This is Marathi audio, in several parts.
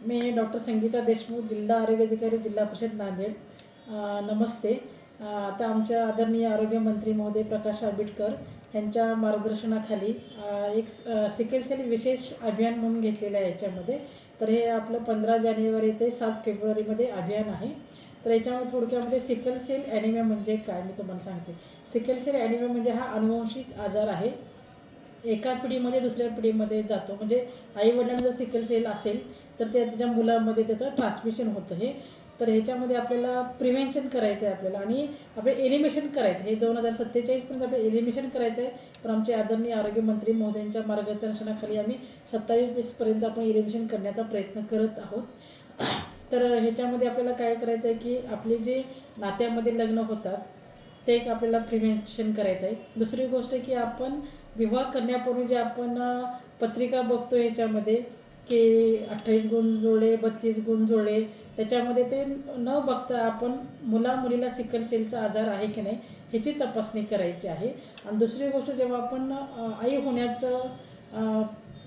मी डॉक्टर संगीता देशमुख, जिल्हा आरोग्य अधिकारी, जिल्हा परिषद नांदेड. नमस्ते. आता आमच्या आदरणीय आरोग्यमंत्री महोदय प्रकाश आंबेडकर यांच्या मार्गदर्शनाखाली एक सिकल सेल विशेष अभियान म्हणून घेतलेलं आहे याच्यामध्ये. तर हे आपलं 15 जानेवारी ते 7 फेब्रुवारीमध्ये अभियान आहे. तर याच्यामध्ये थोडक्यामध्ये सिकल सेल ॲनिमिया म्हणजे काय मी तुम्हाला सांगते. सिकल सेल ॲनिमिया म्हणजे हा अनुवंशिक आजार आहे. एका पिढीमध्ये दुसऱ्या पिढीमध्ये जातो. म्हणजे आईवडिलांना जर सिकल सेल असेल तर त्याच्या मुलामध्ये त्याचं ट्रान्समिशन होतं. हे तर ह्याच्यामध्ये आपल्याला प्रिव्हेन्शन करायचं आहे आपल्याला आणि आपलं एलिमिनेशन करायचं हे 2047पर्यंत आपलं एलिमिनेशन करायचं आहे. पण आमचे आदरणीय आरोग्यमंत्री महोदयांच्या मार्गदर्शनाखाली आम्ही 27-20पर्यंत आपण एलिमिनेशन करण्याचा प्रयत्न करत आहोत. तर ह्याच्यामध्ये आपल्याला काय करायचं आहे की आपले जे नात्यामध्ये लग्न होतात ते एक आपल्याला प्रिव्हेन्शन करायचं आहे. दुसरी गोष्ट की आपण विवाह करण्यापूर्वी जे आपण पत्रिका बघतो ह्याच्यामध्ये की 28 गुण जुळले, 32 गुण जुळले, त्याच्यामध्ये ते न बघता आपण मुलीला सिकल सेलचा आजार आहे की नाही ह्याची तपासणी करायची आहे. आणि दुसरी गोष्ट जेव्हा आपण आई होण्याचं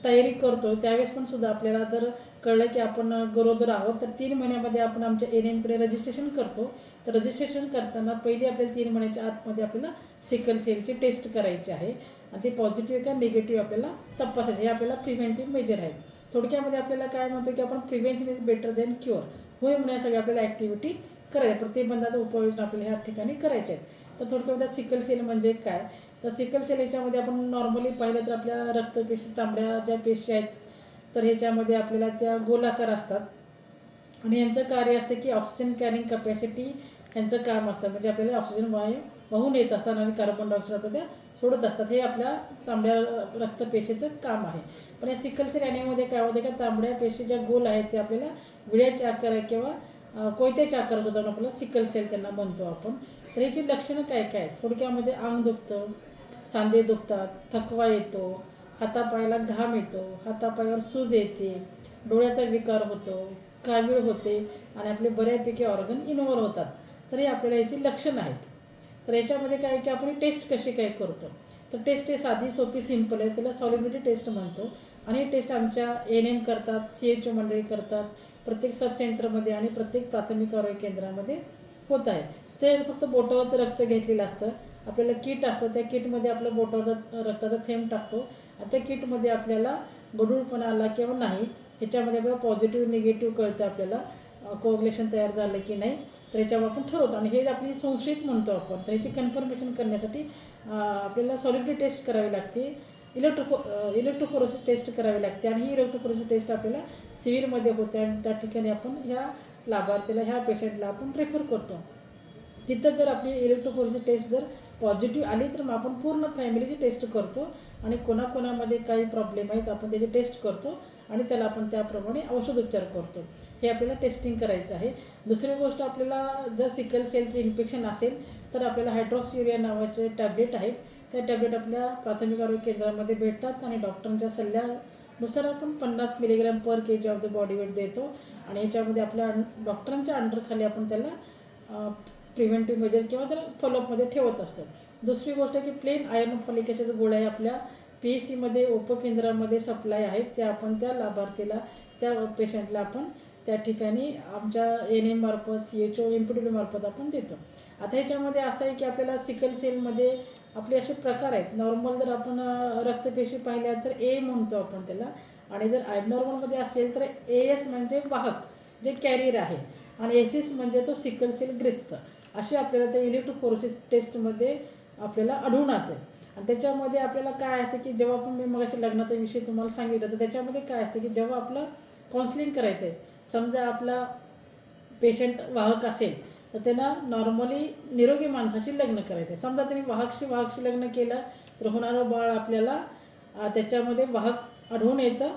तयारी करतो त्यावेळेस पण सुद्धा आपल्याला जर कळलं की आपण गरोदर आहोत तर 3 महिन्यामध्ये आपण आमच्या NMकडे रजिस्ट्रेशन करतो. तर रजिस्ट्रेशन करताना पहिली आपल्याला 3 महिन्याच्या आतमध्ये आपल्याला सिकल सेलची टेस्ट करायची आहे आणि ते पॉझिटिव्ह का निगेटिव्ह आपल्याला तपासायचं. हे आपल्याला प्रिव्हेंटिव्ह मेजर आहे. थोडक्यामध्ये आपल्याला काय म्हणतो की आपण prevention is better than cure होय म्हणून सगळ्या आपल्याला ॲक्टिव्हिटी करायच्या, प्रतिबंधात्मक उपाययोजना आपल्याला ह्या ठिकाणी करायच्या आहेत. तर थोडक्यामध्ये सिकल सेल म्हणजे काय, तर सिकल सेल ह्याच्यामध्ये आपण नॉर्मली पाहिलं तर आपल्या रक्तपेशी तांबड्या ज्या पेशी आहेत तर ह्याच्यामध्ये आपल्याला त्या गोलाकार असतात आणि यांचं कार्य असतं की ऑक्सिजन कॅरिंग कपॅसिटी यांचं काम असतं. म्हणजे आपल्याला ऑक्सिजन वाहून येत असतात आणि कार्बन डायऑक्साईड आपल्याला सोडत असतात. हे आपल्या तांबड्या रक्तपेशीचं काम आहे. पण या सिकल सेल ॲनिमियामध्ये काय होतं का तांबड्या पेशी ज्या गोल आहेत ते आपल्याला विड्याच्या आकार किंवा कोयत्याच्या आकारात सुद्धा आपल्याला सिकल सेल त्यांना म्हणतो आपण. तर ह्याची लक्षणं काय काय आहेत, थोडक्यामध्ये अंग दुखतं, सांधे दुखतात, थकवा येतो, हातापायाला घाम येतो, हातापायावर सूज येते, डोळ्याचा विकार होतो, कावीळ होते आणि आपले बऱ्यापैकी ऑर्गन इन्व्हॉल्व होतात. तर हे आपल्याला याची लक्षणं आहेत. तर याच्यामध्ये काय की आपण टेस्ट कशी काय करतो, तर टेस्ट हे साधी सोपी सिंपल आहे. त्याला सॉलिबिलिटी टेस्ट म्हणतो आणि ही टेस्ट आमच्या NM करतात, CHO मंडळी करतात, प्रत्येक सब सेंटरमध्ये आणि प्रत्येक प्राथमिक आरोग्य केंद्रामध्ये होत आहे. ते फक्त बोटावरचं रक्त घेतलेलं असतं. आपल्याला किट असतं, त्या किटमध्ये आपलं बोटावरचा रक्ताचा थेंब टाकतो आणि त्या किटमध्ये आपल्याला गढूळपणा आला किंवा नाही ह्याच्यामध्ये आपल्याला पॉझिटिव्ह निगेटिव्ह कळतं आपल्याला कोअग्युलेशन तयार झालं की नाही. तर याच्यावर आपण ठरवतो आणि हे आपली संशयित म्हणतो आपण. तर याची कन्फर्मेशन करण्यासाठी आपल्याला सॉलिबिलिटी टेस्ट करावी लागते, इलेक्ट्रोफोरेसिस टेस्ट करावी लागते आणि ही इलेक्ट्रोफोरेसिस टेस्ट आपल्याला सिव्हिलमध्ये होते आणि त्या ठिकाणी आपण ह्या लाभार्थीला ह्या पेशंटला आपण रेफर करतो. तिथं जर आपली इलेक्ट्रोफोरेसिस टेस्ट जर पॉझिटिव्ह आली तर मग आपण पूर्ण फॅमिलीची टेस्ट करतो आणि कोणाकोणामध्ये काही प्रॉब्लेम आहेत आपण त्याची टेस्ट करतो आणि त्याला आपण त्याप्रमाणे औषधोपचार करतो. हे आपल्याला टेस्टिंग करायचं आहे. दुसरी गोष्ट आपल्याला जर सिकल सेलचे इन्फेक्शन असेल तर आपल्याला हायड्रॉक्सियुरिया नावाचे टॅब्लेट आहेत. त्या टॅब्लेट आपल्या प्राथमिक आरोग्य केंद्रामध्ये भेटतात आणि डॉक्टरांच्या सल्ल्यानुसार आपण 50 milligram per kg of the body weight देतो आणि ह्याच्यामध्ये आपल्या डॉक्टरांच्या अंडरखाली आपण त्याला प्रिव्हेंटिव्ह मेजर किंवा त्याला फॉलोअपमध्ये ठेवत असतो. दुसरी गोष्ट की प्लेन आयर्न फॉलिक ॲसिड गोळ्या आपल्या PHCमध्ये उपकेंद्रामध्ये सप्लाय आहेत. त्या आपण त्या लाभार्थीला त्या पेशंटला आपण त्या ठिकाणी आमच्या NM मार्फत CHO MPW मार्फत आपण देतो. आता ह्याच्यामध्ये असं आहे की आपल्याला सिकल सेलमध्ये आपले असे प्रकार आहेत. नॉर्मल जर आपण रक्तपेशी पाहिल्या तर A म्हणतो आपण त्याला आणि जर ॲबनॉर्मलमध्ये असेल तर AS म्हणजे वाहक जे कॅरियर आहे आणि SS म्हणजे तो सिकल सेल ग्रस्त. असे आपल्याला त्या इलेक्ट्रोफोरेसिस टेस्टमध्ये आपल्याला आढळून येते. आणि त्याच्यामध्ये आपल्याला काय असतं की जेव्हा आपण मी मगाशी लग्नाचा विषय तुम्हाला सांगितलं तर त्याच्यामध्ये काय असतं की जेव्हा आपलं काउन्सिलिंग करायचं आहे, समजा आपला पेशंट वाहक असेल तर त्यांना नॉर्मली निरोगी माणसाशी लग्न करायचं आहे. समजा त्यांनी वाहकशी लग्न केलं तर होणारं बाळ आपल्याला त्याच्यामध्ये वाहक आढळून येतं.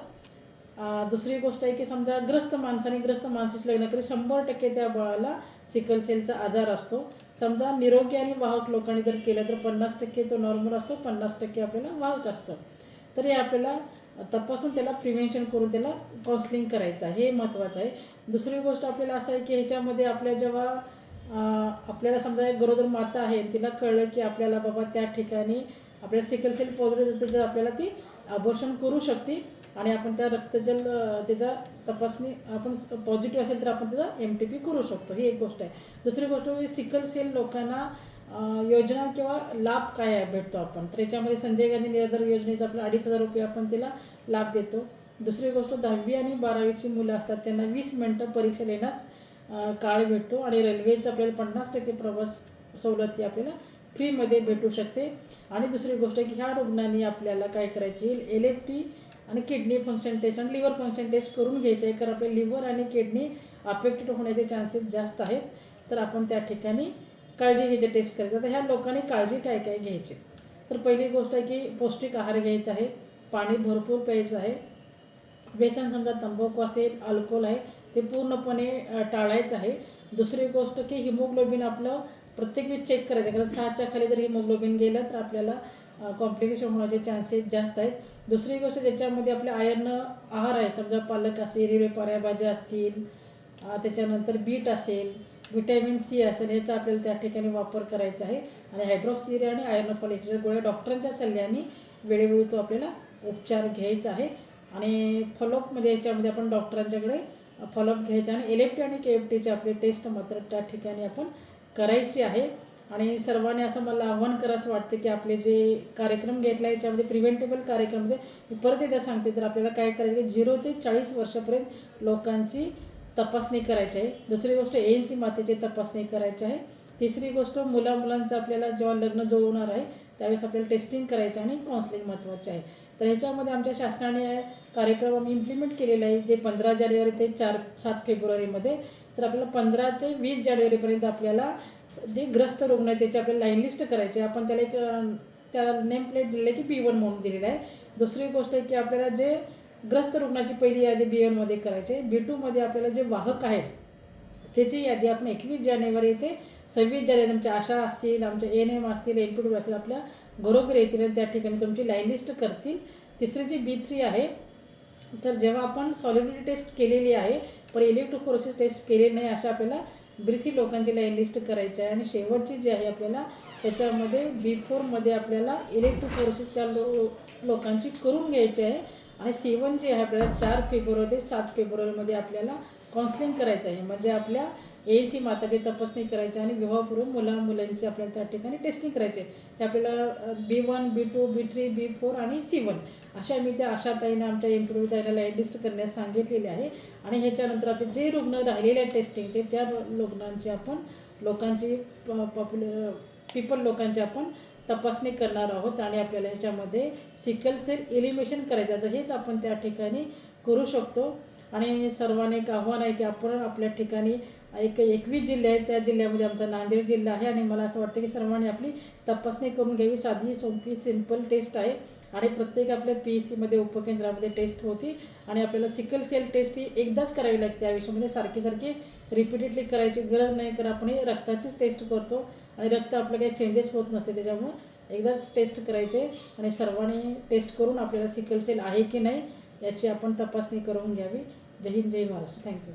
दुसरी गोष्ट आहे की समजा ग्रस्त माणसाशी लग्न केलं 100% त्या बाळाला सिकल सेलचा आजार असतो. समजा निरोगी आणि वाहक लोकांनी जर केलं तर 50% तो नॉर्मल असतो, 50% आपल्याला वाहक असतं. तर हे आपल्याला तपासून त्याला प्रिव्हेन्शन करून त्याला काउन्सिलिंग करायचं आहे, हे महत्त्वाचं आहे. दुसरी गोष्ट आपल्याला असं आहे की ह्याच्यामध्ये आपल्या जेव्हा आपल्याला समजा एक गरोदर माता आहे तिला कळलं की आपल्याला बाबा त्या ठिकाणी आपल्याला सिकल सेल पॉझिटिव्ह तर जर आपल्याला ती अबॉर्शन करू शकते आणि आपण त्या रक्तजल त्याचा तपासणी आपण पॉझिटिव्ह असेल तर आपण त्याचा MTP करू शकतो. ही एक गोष्ट आहे. दुसरी गोष्ट म्हणजे सिकल सेल लोकांना योजना किंवा लाभ काय आहे भेटतो आपण, तर याच्यामध्ये संजय गांधी निराधार योजनेचा आपला ₹2,500 आपण त्याला लाभ देतो. दुसरी गोष्ट 10वी आणि 12वीची मुलं असतात त्यांना 20 मिनटं परीक्षा लिहिण्यास काळ भेटतो आणि रेल्वेचं आपल्याला 50% प्रवास सवलत ही आपल्याला फ्रीमध्ये भेटू शकते. आणि दुसरी गोष्ट की ह्या रुग्णांनी आपल्याला काय करायची, LFT आणि किडनी फंक्शन टेस्ट आणि लिव्हर फंक्शन टेस्ट करून घ्यायचे आहे, कारण आपले लिव्हर आणि किडनी अफेक्टेड होण्याचे चान्सेस जास्त आहेत. तर आपण त्या ठिकाणी काळजी घ्यायची, टेस्ट करायची. तर ह्या लोकांनी काळजी काय काय घ्यायची, तर पहिली गोष्ट आहे की पौष्टिक आहार घ्यायचा आहे, पाणी भरपूर प्यायचं आहे, व्यसन समजा तंबाखू असेल, अल्कोहोल आहे ते पूर्णपणे टाळायचं आहे. दुसरी गोष्ट की हिमोग्लोबिन आपलं प्रत्येक वेळी चेक करायचं आहे, कारण 6च्या खाली जर हिमोग्लोबिन गेलं तर आपल्याला कॉम्प्लिकेशन होण्याचे चान्सेस जास्त आहेत. दुसरी गोष्ट ज्याच्यामध्ये आपले आयर्न आहार आहे, समजा पालक असेल, हिरवे पालेभाज्या असतील, त्याच्यानंतर बीट असेल, व्हिटॅमिन C असेल, ह्याचा आपल्याला त्या ठिकाणी वापर करायचा आहे. आणि हायड्रॉक्सियुरिया आणि आयर्न फॉलिकच्या गोळ्या डॉक्टरांच्या सल्ल्याने वेळोवेळी तो आपल्याला उपचार घ्यायचा आहे. आणि फॉलोअपमध्ये याच्यामध्ये आपण डॉक्टरांच्याकडे फॉलोअप घ्यायचा आणि LFT आणि KFTचे आपले टेस्ट मात्र त्या ठिकाणी आपण करायची आहे. आणि सर्वांनी असं मला आव्हान करावंसं वाटतं की आपले जे कार्यक्रम घेतला याच्यामध्ये प्रिव्हेंटेबल कार्यक्रममध्ये मी परत एकदा सांगते, तर आपल्याला काय करायचं की 0 ते 40 वर्षापर्यंत लोकांची तपासणी करायची आहे. दुसरी गोष्ट ANC मातेची तपासणी करायची आहे. तिसरी गोष्ट मुलांचं आपल्याला जेव्हा लग्न जुळवणार आहे त्यावेळेस आपल्याला टेस्टिंग करायचं आणि काउन्सिलिंग महत्त्वाचे आहे. तर ह्याच्यामध्ये आमच्या शासनाने कार्यक्रम आम्ही इम्प्लिमेंट केलेला आहे, जे 15 जानेवारी ते 7 फेब्रुवारीमध्ये. तर आपल्याला 15 ते 20 जानेवारीपर्यंत आपल्याला जे ग्रस्त रुग्ण आहेत त्याची आपल्याला लाईन लिस्ट करायची आहे. आपण त्याला एक त्याला नेम प्लेट दिलेलं आहे की B1 म्हणून दिलेलं आहे. दुसरी गोष्ट आहे की आपल्याला जे ग्रस्त रुग्णाची पहिली यादी B1 मध्ये करायची आहे. B2 मध्ये आपल्याला जे वाहक आहेत त्याची यादी आपण 21 जानेवारी ते 26 जानेवारी आमच्या आशा असतील, आमच्या ANM असतील, MPW असतील, आपल्या घरोघरी येतील आणि त्या ठिकाणी तुमची लाईन लिस्ट करतील. तिसरी जी B3 आहे, तर जेव्हा आपण सॉल्युबिलिटी टेस्ट केलेली आहे पण इलेक्ट्रोफोरेसिस टेस्ट केलेली नाही, अशा आपल्याला B3 लोकांची लाईन लिस्ट करायची आहे. आणि शेवटची जी आहे आपल्याला त्याच्यामध्ये B4 मध्ये आपल्याला इलेक्ट्रोफोरेसिस त्या लोकांची करून घ्यायची आहे. आणि C1 जी आहे आपल्याला 4 फेब्रुवारी ते 7 फेब्रुवारीमध्ये आपल्याला काउन्सिलिंग करायचं आहे, म्हणजे आपल्या ANC माताची तपासणी करायची आणि विवाहपूर्व मुलांची आपल्याला त्या ठिकाणी टेस्टिंग करायची आहे. ते आपल्याला B1, B2, B3, B4 आणि C1 अशा मी त्या आशाताईंना आमच्या MPW ताईंना लाईन लिस्ट करण्यास सांगितलेली आहे. आणि ह्याच्यानंतर आपले जे रुग्ण राहिलेले आहेत टेस्टिंगचे त्या रुग्णांची आपण लोकांची लोकांची आपण तपासणी करणार आहोत. आणि आपल्याला ह्याच्यामध्ये सिकल सेल एलिमिनेशन करायचं, तर हेच आपण त्या ठिकाणी करू शकतो. आणि सर्वांना एक आव्हान आहे की आपण आपल्या ठिकाणी 21 जिल्हे आहेत, त्या जिल्ह्यामध्ये आमचा नांदेड जिल्हा आहे. आणि मला असं वाटतं की सर्वांनी आपली तपासणी करून घ्यावी. साधी सोपी सिंपल टेस्ट आहे आणि प्रत्येक आपल्या PSCमध्ये उपकेंद्रामध्ये टेस्ट होती. आणि आपल्याला सिकल सेल टेस्ट ही एकदाच करावी लागते आयुष्यामध्ये, सारखी रिपीटेडली करायची गरज नाही, कारण आपण रक्ताचीच टेस्ट करतो आणि रक्त आपलं काही चेंजेस होत नसते, त्याच्यामुळं एकदाच टेस्ट करायचे. आणि सर्वांनी टेस्ट करून आपल्याला सिकल सेल आहे की नाही याची आपण तपासणी करून घ्यावी. जय हिंद, जय महाराष्ट्र. थँक्यू.